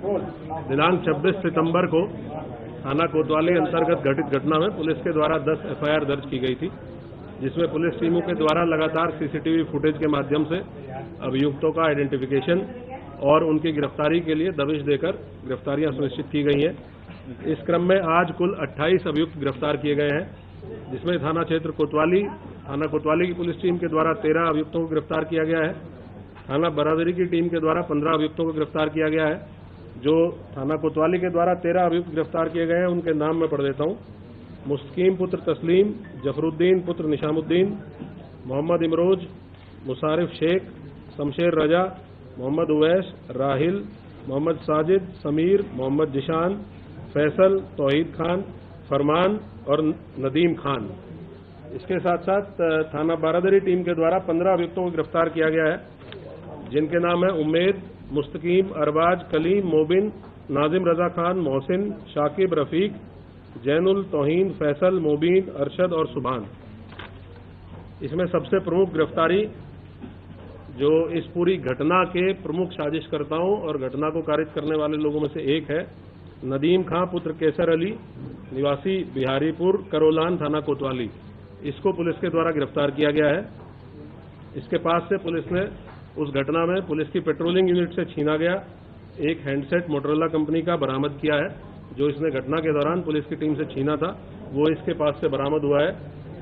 दिनांक 26 सितंबर को थाना कोतवाली अंतर्गत घटित घटना में पुलिस के द्वारा 10 एफआईआर दर्ज की गई थी, जिसमें पुलिस टीमों के द्वारा लगातार सीसीटीवी फुटेज के माध्यम से अभियुक्तों का आइडेंटिफिकेशन और उनकी गिरफ्तारी के लिए दबिश देकर गिरफ्तारियां सुनिश्चित की गई हैं। इस क्रम में आज कुल 28 अभियुक्त गिरफ्तार किए गए हैं, जिसमें थाना कोतवाली की पुलिस टीम के द्वारा 13 अभियुक्तों को गिरफ्तार किया गया है। थाना बरादरी की टीम के द्वारा 15 अभियुक्तों को गिरफ्तार किया गया है। जो थाना कोतवाली के द्वारा 13 अभियुक्त गिरफ्तार किए गए हैं, उनके नाम मैं पढ़ देता हूं। मुस्तकीम पुत्र तस्लीम, जफरुद्दीन पुत्र निशामुद्दीन, मोहम्मद इमरोज, मुसारिफ शेख, शमशेर रजा, मोहम्मद उवैस, राहिल, मोहम्मद साजिद, समीर, मोहम्मद जिशान, फैसल, तौहीद खान, फरमान और नदीम खान। इसके साथ साथ थाना बारादरी टीम के द्वारा 15 अभियुक्तों को गिरफ्तार किया गया है, जिनके नाम है उम्मेद, मुस्तकीम, अरबाज, कलीम, मोबिन, नाजिम रजा खान, मोहसिन, शाकिब, रफीक, जैनुल, तौहीन, फैसल, मोबिन, अरशद और सुभान। इसमें सबसे प्रमुख गिरफ्तारी जो इस पूरी घटना के प्रमुख साजिशकर्ताओं और घटना को कारित करने वाले लोगों में से एक है नदीम खां पुत्र केसर अली, निवासी बिहारीपुर, करोलान, थाना कोतवाली। इसको पुलिस के द्वारा गिरफ्तार किया गया है। इसके पास से पुलिस ने उस घटना में पुलिस की पेट्रोलिंग यूनिट से छीना गया एक हैंडसेट मोटरोला कंपनी का बरामद किया है, जो इसने घटना के दौरान पुलिस की टीम से छीना था, वो इसके पास से बरामद हुआ है।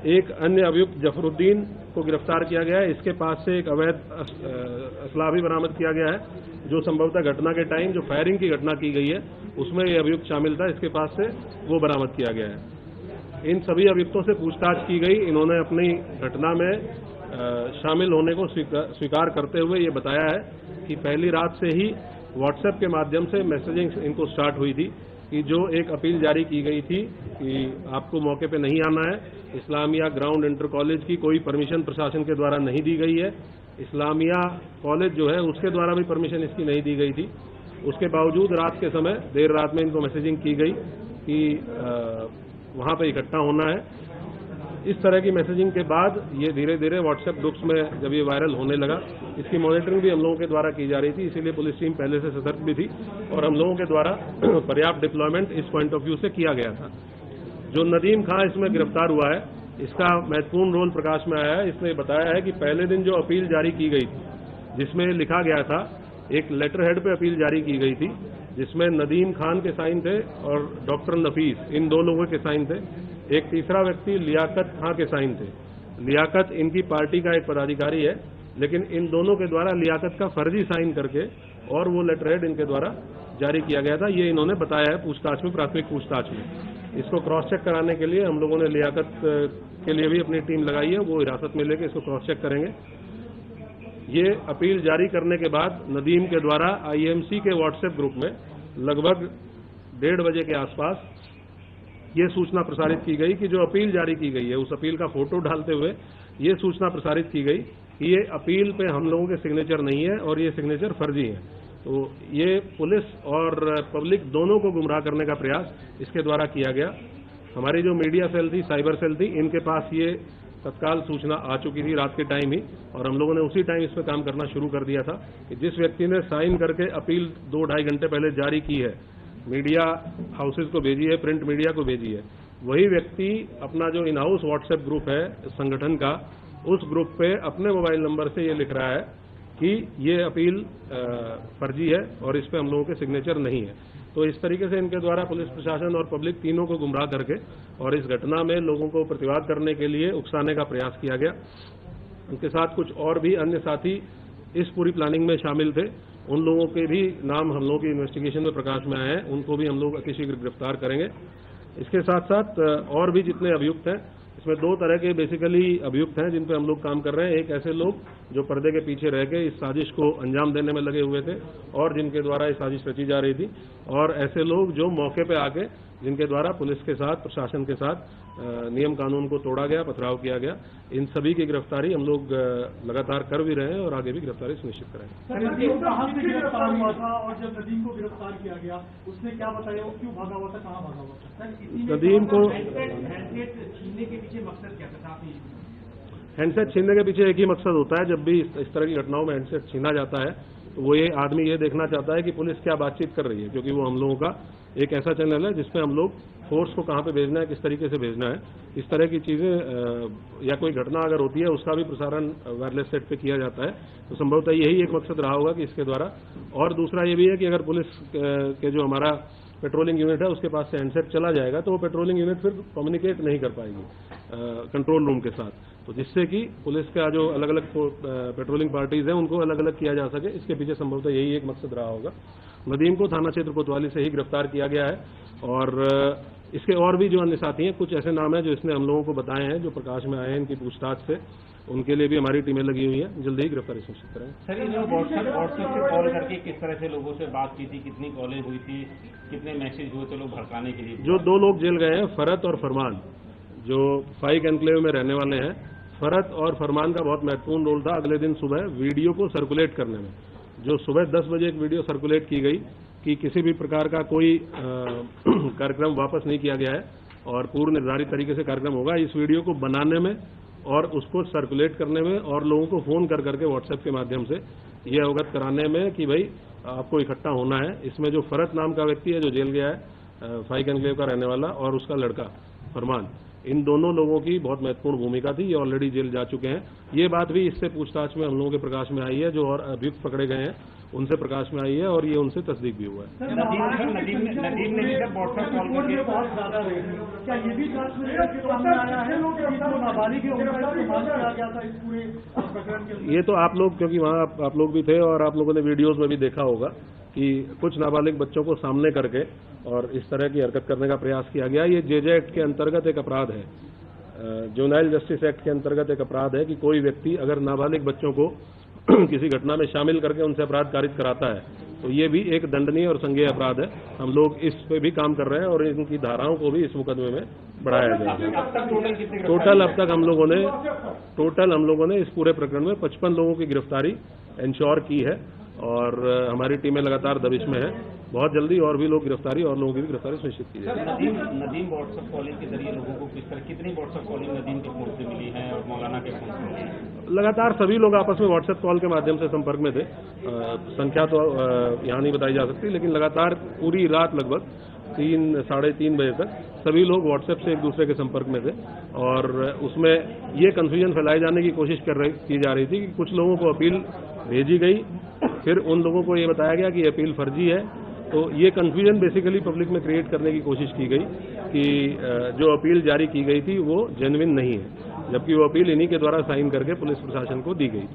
एक अन्य अभियुक्त जफरुद्दीन को गिरफ्तार किया गया है। इसके पास से एक अवैध असला भी बरामद किया गया है, जो संभवतः घटना के टाइम जो फायरिंग की घटना की गई है उसमें ये अभियुक्त शामिल था। इसके पास से वो बरामद किया गया है। इन सभी अभियुक्तों से पूछताछ की गई। इन्होंने अपनी घटना में शामिल होने को स्वीकार करते हुए ये बताया है कि पहली रात से ही व्हाट्सएप के माध्यम से मैसेजिंग इनको स्टार्ट हुई थी कि जो एक अपील जारी की गई थी कि आपको मौके पे नहीं आना है। इस्लामिया ग्राउंड इंटर कॉलेज की कोई परमिशन प्रशासन के द्वारा नहीं दी गई है। इस्लामिया कॉलेज जो है उसके द्वारा भी परमिशन इसकी नहीं दी गई थी। उसके बावजूद रात के समय देर रात में इनको मैसेजिंग की गई कि वहां पे इकट्ठा होना है। इस तरह की मैसेजिंग के बाद ये धीरे धीरे व्हाट्सएप ग्रुप्स में जब ये वायरल होने लगा, इसकी मॉनिटरिंग भी हम लोगों के द्वारा की जा रही थी। इसीलिए पुलिस टीम पहले से सतर्क भी थी और हम लोगों के द्वारा पर्याप्त डिप्लॉयमेंट इस पॉइंट ऑफ व्यू से किया गया था। जो नदीम खां इसमें गिरफ्तार हुआ है, इसका महत्वपूर्ण रोल प्रकाश में आया है। इसने बताया है कि पहले दिन जो अपील जारी की गई थी, जिसमें लिखा गया था, एक लेटर हेड पे अपील जारी की गई थी जिसमें नदीम खान के साइन थे और डॉक्टर नफीस, इन दो लोगों के साइन थे। एक तीसरा व्यक्ति लियाकत खां के साइन थे। लियाकत इनकी पार्टी का एक पदाधिकारी है, लेकिन इन दोनों के द्वारा लियाकत का फर्जी साइन करके और वो लेटर हेड इनके द्वारा जारी किया गया था। ये इन्होंने बताया है पूछताछ में, प्राथमिक पूछताछ में। इसको क्रॉस चेक कराने के लिए हम लोगों ने लियाकत के लिए भी अपनी टीम लगाई है, वो हिरासत में लेकर इसको क्रॉस चेक करेंगे। ये अपील जारी करने के बाद नदीम के द्वारा आईएमसी के व्हाट्सएप ग्रुप में लगभग 1:30 बजे के आसपास ये सूचना प्रसारित की गई कि जो अपील जारी की गई है, उस अपील का फोटो डालते हुए ये सूचना प्रसारित की गई कि ये अपील पे हम लोगों के सिग्नेचर नहीं है और ये सिग्नेचर फर्जी है। तो ये पुलिस और पब्लिक दोनों को गुमराह करने का प्रयास इसके द्वारा किया गया। हमारी जो मीडिया सेल थी, साइबर सेल थी, इनके पास ये तत्काल सूचना आ चुकी थी रात के टाइम ही, और हम लोगों ने उसी टाइम इस पर काम करना शुरू कर दिया था कि जिस व्यक्ति ने साइन करके अपील 2-2.5 घंटे पहले जारी की है, मीडिया हाउसेज को भेजी है, प्रिंट मीडिया को भेजी है, वही व्यक्ति अपना जो इन हाउस व्हाट्सएप ग्रुप है संगठन का, उस ग्रुप पे अपने मोबाइल नंबर से ये लिख रहा है कि ये अपील फर्जी है और इस पे हम लोगों के सिग्नेचर नहीं है। तो इस तरीके से इनके द्वारा पुलिस प्रशासन और पब्लिक तीनों को गुमराह करके और इस घटना में लोगों को प्रतिवाद करने के लिए उकसाने का प्रयास किया गया। उनके साथ कुछ और भी अन्य साथी इस पूरी प्लानिंग में शामिल थे। उन लोगों के भी नाम हम लोगों की इन्वेस्टिगेशन में प्रकाश में आए हैं, उनको भी हम लोग अतिशीघ्र गिरफ्तार करेंगे। इसके साथ साथ और भी जितने अभियुक्त हैं, इसमें 2 तरह के बेसिकली अभियुक्त हैं जिन पे हम लोग काम कर रहे हैं। एक ऐसे लोग जो पर्दे के पीछे रह के इस साजिश को अंजाम देने में लगे हुए थे और जिनके द्वारा ये साजिश रची जा रही थी, और ऐसे लोग जो मौके पे आके जिनके द्वारा पुलिस के साथ, प्रशासन के साथ नियम कानून को तोड़ा गया, पथराव किया गया। इन सभी की गिरफ्तारी हम लोग लगातार कर भी रहे हैं और आगे भी गिरफ्तारी सुनिश्चित करेंगे। नदीम कहाँ से गिरफ्तार हुआ था और जब नदीम को गिरफ्तार किया गया उसने क्या बताया, वो क्यों भागा हुआ था, कहाँ भागा हुआ था? नदीम को हैंडसेट छीनने के पीछे मकसद क्या था? हैंडसेट छीनने के पीछे एक ही मकसद होता है। जब भी इस तरह की घटनाओं में हैंडसेट छीना जाता है तो वो ये आदमी ये देखना चाहता है कि पुलिस क्या बातचीत कर रही है, क्योंकि वो हम लोगों का एक ऐसा चैनल है जिसपे हम लोग फोर्स को कहाँ पे भेजना है, किस तरीके से भेजना है, इस तरह की चीज़ें या कोई घटना अगर होती है उसका भी प्रसारण वायरलेस सेट पे किया जाता है। तो संभवतः यही एक मकसद रहा होगा कि इसके द्वारा। और दूसरा ये भी है कि अगर पुलिस के जो हमारा पेट्रोलिंग यूनिट है उसके पास से हैंडसेट चला जाएगा तो वो पेट्रोलिंग यूनिट फिर कम्युनिकेट नहीं कर पाएगी कंट्रोल रूम के साथ, तो जिससे कि पुलिस का जो अलग अलग पेट्रोलिंग पार्टीज हैं उनको अलग अलग किया जा सके। इसके पीछे संभवतः यही एक मकसद रहा होगा। नदीम को थाना क्षेत्र कोतवाली से ही गिरफ्तार किया गया है और इसके और भी जो अन्य साथी हैं, कुछ ऐसे नाम हैं जो इसने हम लोगों को बताए हैं, जो प्रकाश में आए हैं इनकी पूछताछ से, उनके लिए भी हमारी टीमें लगी हुई हैं। जल्दी ही गिरफ्तारी सुनिश्चित करेंगे। सर, ये जो व्हाट्सएप से कॉल करके किस तरह से लोगों से बात की थी, कितनी कॉलें हुई थी, कितने मैसेज हुए थे लोग भड़काने के लिए? जो 2 लोग जेल गए हैं, फरत और फरमान, जो फाइक एनक्लेव में रहने वाले हैं, फरत और फरमान का बहुत महत्वपूर्ण रोल था अगले दिन सुबह वीडियो को सर्कुलेट करने में। जो सुबह 10 बजे एक वीडियो सर्कुलेट की गई कि किसी भी प्रकार का कोई कार्यक्रम वापस नहीं किया गया है और पूर्व निर्धारित तरीके से कार्यक्रम होगा, इस वीडियो को बनाने में और उसको सर्कुलेट करने में और लोगों को फोन कर करके व्हाट्सएप के माध्यम से ये अवगत कराने में कि भाई आपको इकट्ठा होना है। इसमें जो फरत नाम का व्यक्ति है जो जेल गया है, फाइक एनक्लेव का रहने वाला, और उसका लड़का फरमान, इन दोनों लोगों की बहुत महत्वपूर्ण भूमिका थी। ये ऑलरेडी जेल जा चुके हैं। ये बात भी इससे पूछताछ में हम लोगों के प्रकाश में आई है, जो और अभियुक्त पकड़े गए हैं उनसे प्रकाश में आई है और ये उनसे तस्दीक भी हुआ है। नदीम ने भी जब व्हाट्सएप कॉल करके बहुत ज्यादा रही, क्या ये भी जांच में सामने आया है कि जो नाबालिग है उनका इस्तेमाल किया गया था इस पूरे प्रकरण के? ये तो आप लोग, क्योंकि वहाँ आप लोग भी थे और आप लोगों ने वीडियोज में भी देखा होगा कि कुछ नाबालिग बच्चों को सामने करके और इस तरह की हरकत करने का प्रयास किया गया। ये जेजे एक्ट के अंतर्गत एक अपराध है, जुवेनाइल जस्टिस एक्ट के अंतर्गत एक अपराध है कि कोई व्यक्ति अगर नाबालिग बच्चों को किसी घटना में शामिल करके उनसे अपराध कारित कराता है तो ये भी एक दंडनीय और संज्ञेय अपराध है। हम लोग इस पे भी काम कर रहे हैं और इनकी धाराओं को भी इस मुकदमे में बढ़ाया जाएगा। टोटल अब तक हम लोगों ने इस पूरे प्रकरण में 55 लोगों की गिरफ्तारी इंश्योर की है और हमारी टीमें लगातार दबिश में है। बहुत जल्दी और भी लोग गिरफ्तारी और लोगों की भी गिरफ्तारी सुनिश्चित की जाएगी। नदीम व्हाट्सएप कॉलिंग के जरिए लोगों को किस तरह, कितनी व्हाट्सएप कॉलिंग नदीम के फोन से मिली है और मौलाना के फोन से मिली है? लगातार सभी लोग आपस में व्हाट्सएप कॉल के माध्यम से संपर्क में थे। संख्या तो यहाँ नहीं बताई जा सकती, लेकिन लगातार पूरी रात लगभग 3 साढ़े 3 बजे तक सभी लोग व्हाट्सएप से एक दूसरे के संपर्क में थे और उसमें ये कंफ्यूजन फैलाए जाने की कोशिश की जा रही थी कि कुछ लोगों को अपील भेजी गई, फिर उन लोगों को ये बताया गया कि अपील फर्जी है। तो ये कंफ्यूजन बेसिकली पब्लिक में क्रिएट करने की कोशिश की गई कि जो अपील जारी की गई थी वो जेन्युइन नहीं है, जबकि वो अपील इन्हीं के द्वारा साइन करके पुलिस प्रशासन को दी गई।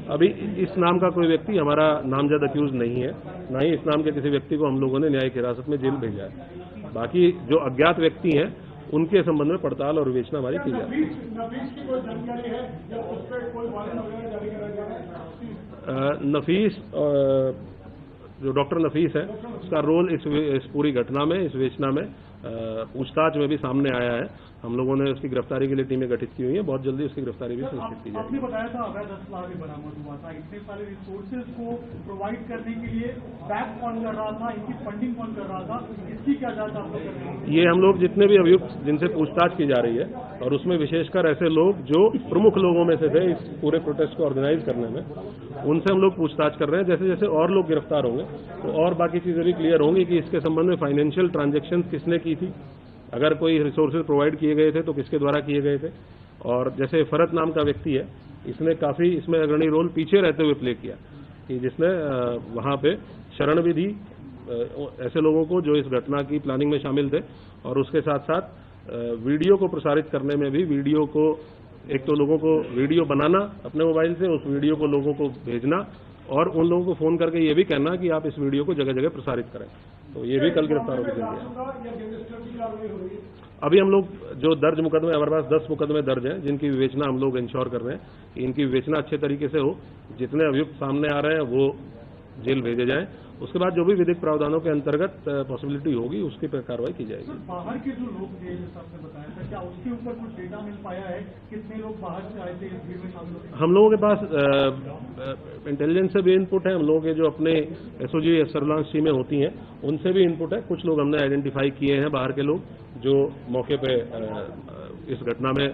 अभी इस नाम का कोई व्यक्ति हमारा नामजद अक्यूज नहीं है, ना ही इस नाम के किसी व्यक्ति को हम लोगों ने न्यायिक हिरासत में जेल भेजा है। बाकी जो अज्ञात व्यक्ति हैं उनके संबंध में पड़ताल और विवेचना हमारी की जाती है। नफीस, जो डॉक्टर नफीस है, उसका रोल इस पूरी घटना में, इस विवेचना में, पूछताछ में भी सामने आया है। हम लोगों ने उसकी गिरफ्तारी के लिए टीमें गठित की हुई है। बहुत जल्दी उसकी गिरफ्तारी भी सुनिश्चित की जाएगी। आपने बताया था अवैध असला भी बरामद हुआ था, इतने सारे रिसोर्सेज को प्रोवाइड करने के लिए बैक कौन कर रहा था, इनकी फंडिंग कौन कर रहा था, इसकी क्या जांच आप लोग कर रहे हैं? ये हम लोग जितने भी अभियुक्त जिनसे पूछताछ की जा रही है और उसमें विशेषकर ऐसे लोग जो प्रमुख लोगों में से थे इस पूरे प्रोटेस्ट को ऑर्गेनाइज करने में, उनसे हम लोग पूछताछ कर रहे हैं। जैसे जैसे और लोग गिरफ्तार होंगे तो और बाकी चीजें भी क्लियर होंगी कि इसके संबंध में फाइनेंशियल ट्रांजैक्शन किसने की थी, अगर कोई रिसोर्सेज प्रोवाइड किए गए थे तो किसके द्वारा किए गए थे। और जैसे फरत नाम का व्यक्ति है, इसने काफी इसमें अग्रणी रोल पीछे रहते हुए प्ले किया कि जिसने वहां पे शरण भी दी ऐसे लोगों को जो इस घटना की प्लानिंग में शामिल थे और उसके साथ साथ वीडियो को प्रसारित करने में भी, वीडियो को एक तो लोगों को वीडियो बनाना अपने मोबाइल से, उस वीडियो को लोगों को भेजना और उन लोगों को फोन करके ये भी कहना कि आप इस वीडियो को जगह जगह प्रसारित करें। तो ये भी कल गिरफ्तार होकर जल्दी। अभी हम लोग जो दर्ज मुकदमे, हमारे पास 10 मुकदमे दर्ज हैं जिनकी विवेचना हम लोग इंश्योर कर रहे हैं कि इनकी विवेचना अच्छे तरीके से हो। जितने अभियुक्त सामने आ रहे हैं वो जेल भेजे जाएं। उसके बाद जो भी विधिक प्रावधानों के अंतर्गत पॉसिबिलिटी होगी उसकी पर कार्रवाई की जाएगी। बाहर के जो लोग थे, जैसे आपने बताया था, क्या उसके ऊपर कुछ डेटा मिल पाया है? कितने लोग बाहर से आए थे इस भीड़ में शामिल हुए? हम लोगों के पास इंटेलिजेंस से भी इनपुट है, हम लोगों के जो अपने एसओजी या सर्विलांस टीमें होती हैं उनसे भी इनपुट है। कुछ लोग हमने आइडेंटिफाई किए हैं बाहर के लोग जो मौके पे इस घटना में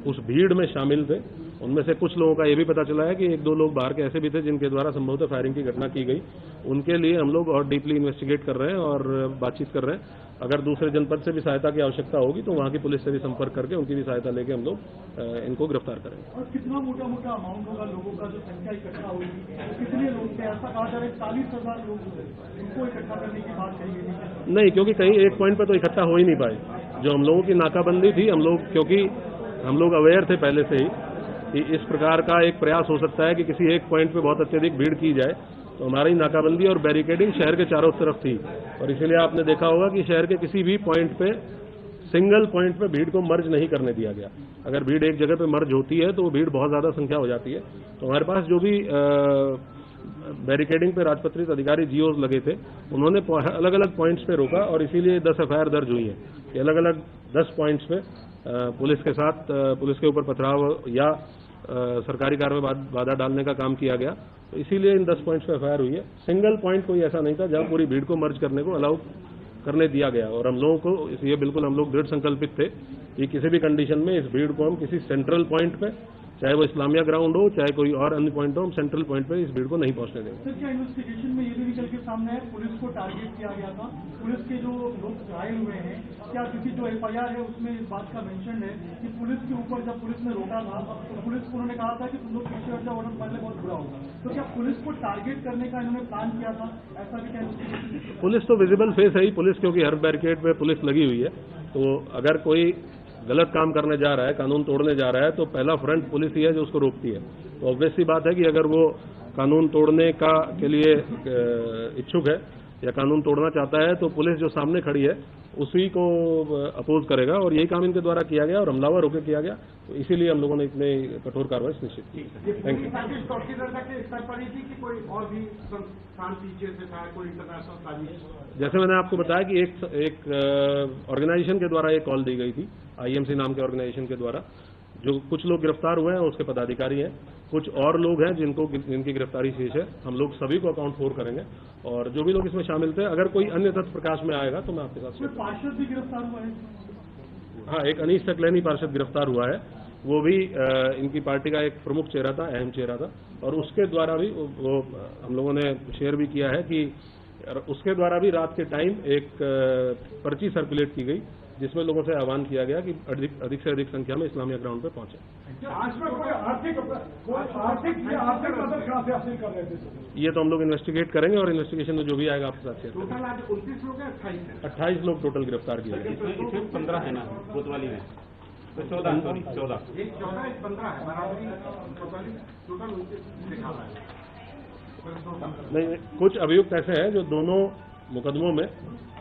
उस भीड़ में शामिल थे। उनमें से कुछ लोगों का ये भी पता चला है कि एक दो लोग बाहर के ऐसे भी थे जिनके द्वारा संभवतः फायरिंग की घटना की गई। उनके लिए हम लोग और डीपली इन्वेस्टिगेट कर रहे हैं और बातचीत कर रहे हैं। अगर दूसरे जनपद से भी सहायता की आवश्यकता होगी तो वहाँ की पुलिस से भी संपर्क करके उनकी भी सहायता लेके हम लोग इनको गिरफ्तार करेंगे। और कितना मोटा मोटा अमाउंट होगा लोगों का जो संख्या इकट्ठा होगी, कितने लोग थे? ऐसा कहा जा रहा है 40,000 लोग इनको इकट्ठा करने की बात कही गई। नहीं, क्योंकि कहीं एक पॉइंट पे तो इकट्ठा हो ही नहीं पाए। जो हम लोगों की नाकाबंदी थी, हम लोग क्योंकि हम लोग अवेयर थे पहले से ही कि इस प्रकार का एक प्रयास हो सकता है कि किसी एक पॉइंट पे बहुत अत्यधिक भीड़ की जाए, तो हमारी नाकाबंदी और बैरिकेडिंग शहर के चारों तरफ थी। और इसीलिए आपने देखा होगा कि शहर के किसी भी पॉइंट पे, सिंगल पॉइंट पे भीड़ को मर्ज नहीं करने दिया गया। अगर भीड़ एक जगह पे मर्ज होती है तो वो भीड़ बहुत ज्यादा संख्या हो जाती है। तो हमारे पास जो भी बैरिकेडिंग पे राजपत्रित अधिकारी जीओज लगे थे, उन्होंने अलग अलग पॉइंट्स पे रोका और इसीलिए 10 एफआईआर दर्ज हुई है कि अलग अलग 10 पॉइंट्स पे पुलिस के साथ पुलिस के ऊपर पथराव या सरकारी कार्य में बाधा डालने का काम किया गया। तो इसीलिए इन 10 पॉइंट्स पे एफआईआर हुई है। सिंगल पॉइंट कोई ऐसा नहीं था जहां पूरी भीड़ को मर्ज करने को अलाउ करने दिया गया। और हम लोगों को इसलिए बिल्कुल हम लोग दृढ़ संकल्पित थे कि किसी भी कंडीशन में इस भीड़ को हम किसी सेंट्रल पॉइंट पे, चाहे वो इस्लामिया ग्राउंड हो चाहे कोई और अन्य पॉइंट हो, हम सेंट्रल पॉइंट पे इस भीड़ को नहीं पहुंचने देंगे। सर, क्या इन्वेस्टिगेशन में ये भी निकल के सामने है पुलिस को टारगेट किया गया था? पुलिस के जो लोग घायल हुए हैं, क्या किसी जो एफआईआर है उसमें इस बात का मेंशन है कि पुलिस के ऊपर जब पुलिस ने रोका था तो पुलिस को उन्होंने कहा था कि तुम लोग पीछे हट जाओ वरना पहले बहुत बुरा होगा। तो क्या पुलिस को टारगेट करने का इन्होंने प्लान किया था? ऐसा भी क्या? पुलिस तो विजिबल फेस है ही पुलिस, क्योंकि हर बैरिकेड पे पुलिस लगी हुई है। तो अगर कोई गलत काम करने जा रहा है, कानून तोड़ने जा रहा है, तो पहला फ्रंट पुलिस ही है जो उसको रोकती है। तो ऑब्वियस सी बात है कि अगर वो कानून तोड़ने के लिए इच्छुक है या कानून तोड़ना चाहता है तो पुलिस जो सामने खड़ी है उसी को अपोज करेगा। और यही काम इनके द्वारा किया गया और हमलावर होकर किया गया। तो इसीलिए हम लोगों ने इतने कठोर कार्रवाई सुनिश्चित की। Thank you. जैसे मैंने आपको बताया कि एक ऑर्गेनाइजेशन के द्वारा एक कॉल दी गई थी, आईएमसी नाम के ऑर्गेनाइजेशन के द्वारा। जो कुछ लोग गिरफ्तार हुए हैं उसके पदाधिकारी हैं, कुछ और लोग हैं जिनकी गिरफ्तारी शेष है। हम लोग सभी को अकाउंट 4 करेंगे और जो भी लोग इसमें शामिल थे, अगर कोई अन्य तथ्य प्रकाश में आएगा तो मैं आपके साथ। पार्षद भी गिरफ्तार हुआ है? हाँ, एक अनीश सकलैनी पार्षद गिरफ्तार हुआ है। वो भी इनकी पार्टी का एक प्रमुख चेहरा था, अहम चेहरा था। और उसके द्वारा भी वो हम लोगों ने शेयर भी किया है कि उसके द्वारा भी रात के टाइम एक पर्ची सर्कुलेट की गई जिसमें लोगों से आह्वान किया गया कि अधिक से अधिक संख्या में इस्लामिया ग्राउंड पे पहुंचे। ये तो हम लोग इन्वेस्टिगेट करेंगे और इन्वेस्टिगेशन में जो भी आएगा आपके साथ शेयर करेंगे। टोटल आज 29 लोग हैं, 28 लोग टोटल गिरफ्तार किए गए। इसमें 15 है ना कोतवाली में, तो 14 सॉरी 14 नहीं, कुछ अभियुक्त ऐसे हैं जो दोनों मुकदमों में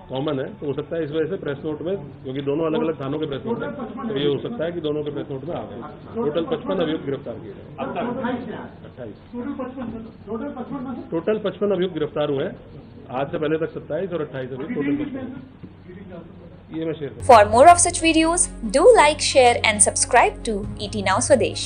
कॉमन है। तो हो सकता है इस वजह से प्रेस नोट में, क्योंकि दोनों अलग अलग थानों के प्रेस नोट है, तो ये हो सकता है कि दोनों के प्रेस नोट में आ गए। टोटल 55 अभियुक्त गिरफ्तार किए गए। 28 टोटल 55 अभियुक्त गिरफ्तार हुए हैं। आज से पहले तक 27 और 28 अभियुक्त टोटल 55। ये मैं शेयर करूँ। For more of such videos, do like, share and subscribe to ET Now Swadesh.